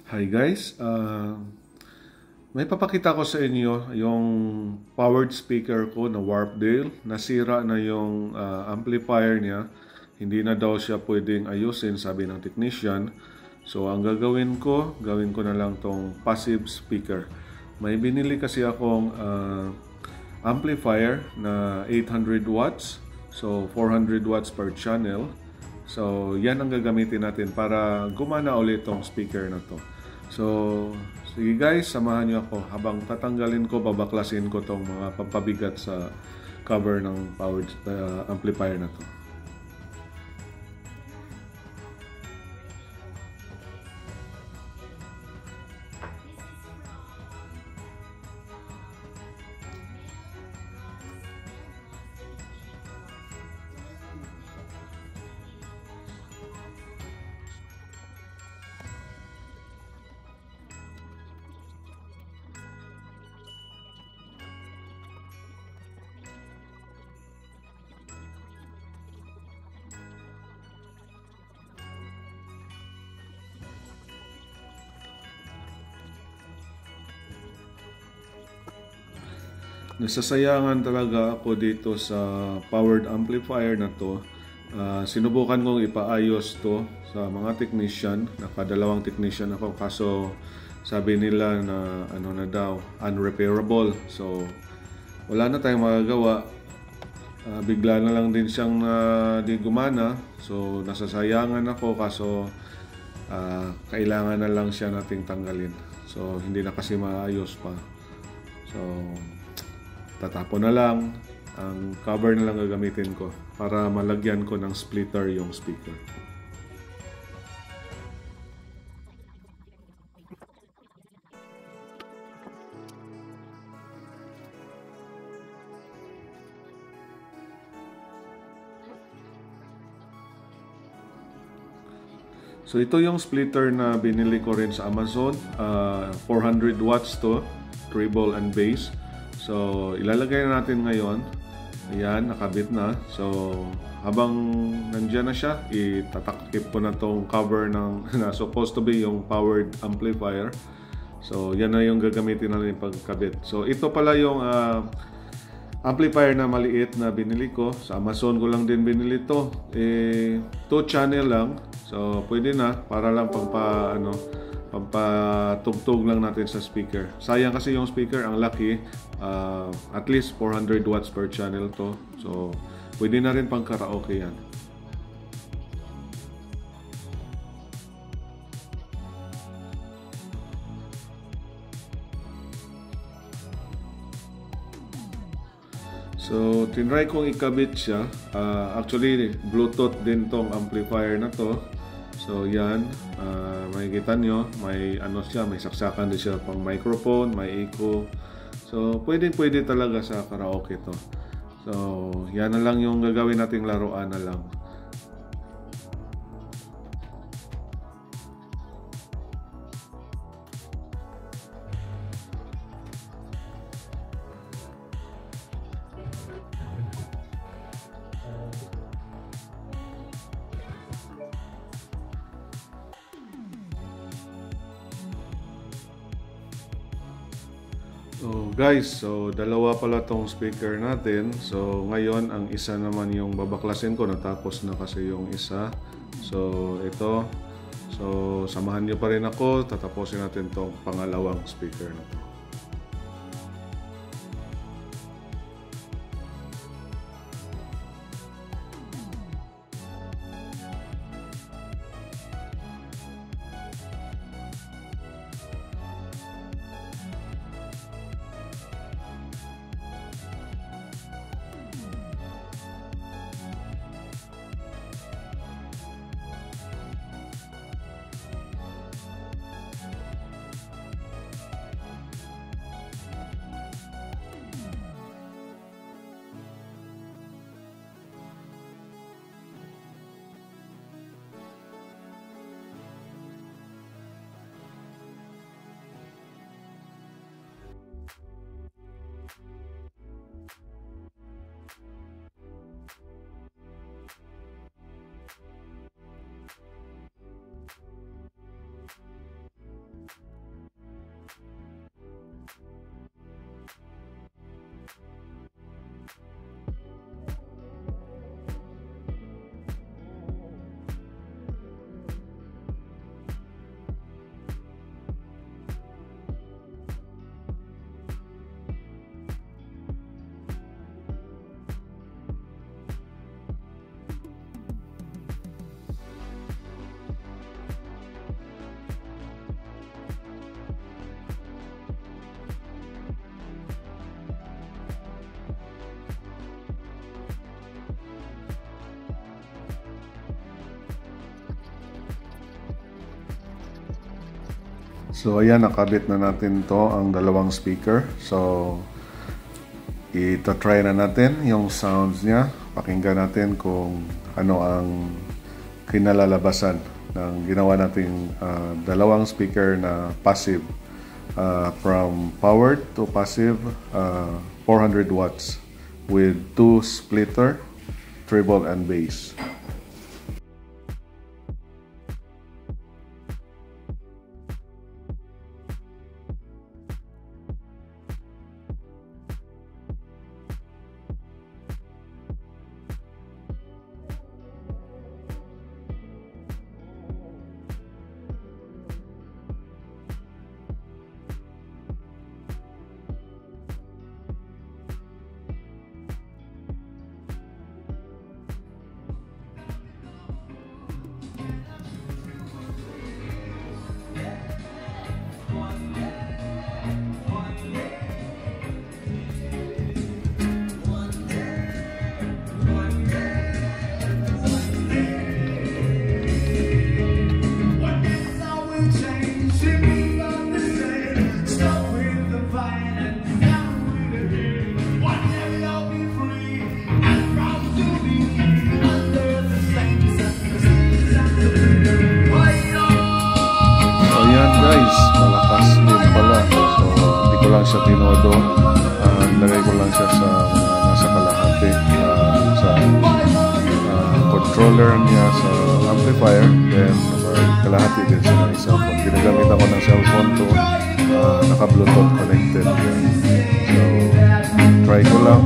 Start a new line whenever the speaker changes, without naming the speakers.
Hi guys, may papakita ko sa inyo yung powered speaker ko na Warpdale. Nasira na yung amplifier niya. Hindi na daw siya pwedeng ayusin, sabi ng technician. So ang gagawin ko na lang tong passive speaker. May binili kasi akong amplifier na 800 watts. So 400 watts per channel. So yan ang gagamitin natin para gumana ulit tong speaker na to. So, sige guys, samahan niyo ako habang tatanggalin ko, babaklasin ko tong mga pampabigat sa cover ng powered amplifier na to. Nasasayangan talaga ako dito sa powered amplifier na to. Sinubukan kong ipaayos to sa mga technician. Nakadalawang technician ako kaso sabi nila na ano na daw, unrepairable. So wala na tayong magagawa. Bigla na lang din siyang di gumana. So nasasayangan ako kaso kailangan na lang siya nating tanggalin. So hindi na kasi maayos pa. So tatapon na lang, ang cover na lang gagamitin ko para malagyan ko ng splitter yung speaker. So ito yung splitter na binili ko rin sa Amazon, 400 watts to, treble and bass. So, ilalagay na natin ngayon. Ayan, nakabit na. So, habang nandiyan na siya, itatakip ko na tong cover ng na supposed to be yung powered amplifier. So, yan na yung gagamitin natin pagkabit. So, ito pala yung amplifier na maliit na binili ko. Sa Amazon ko lang din binili to. 2 channel lang. So, pwede na para lang pampatugtog lang natin sa speaker. Sayang kasi yung speaker, ang laki, at least 400 watts per channel to. So, pwede na rin pang karaoke yan. So, tinry kong ikabit siya. Actually, Bluetooth din tong amplifier na to. So yan, makikita nyo, may ano siya, may saksakan din siya pang microphone, may echo. So pwede talaga sa karaoke to. So yan na lang yung gagawin nating laruan na lang. So guys, so dalawa pala tong speaker natin. So ngayon ang isa naman yung babaklasin ko, natapos na kasi yung isa. So ito, so samahan niyo pa rin ako, tatapusin natin tong pangalawang speaker na to. So ayan, nakabit na natin to ang dalawang speaker. So ita-try na natin yung sounds niya. Pakinggan natin kung ano ang kinalalabasan ng ginawa nating dalawang speaker na passive, from powered to passive, 400 watts with 2 splitter, treble and bass. Malakas din pala. So, hindi ko lang siya tinodo. Nilagay ko lang siya sa nasa kalahati. Sa controller niya sa amplifier. Then, kalahati din sa mga cellphone. Ginagamit ako ng cellphone to. Naka-Bluetooth connected. So, try ko lang.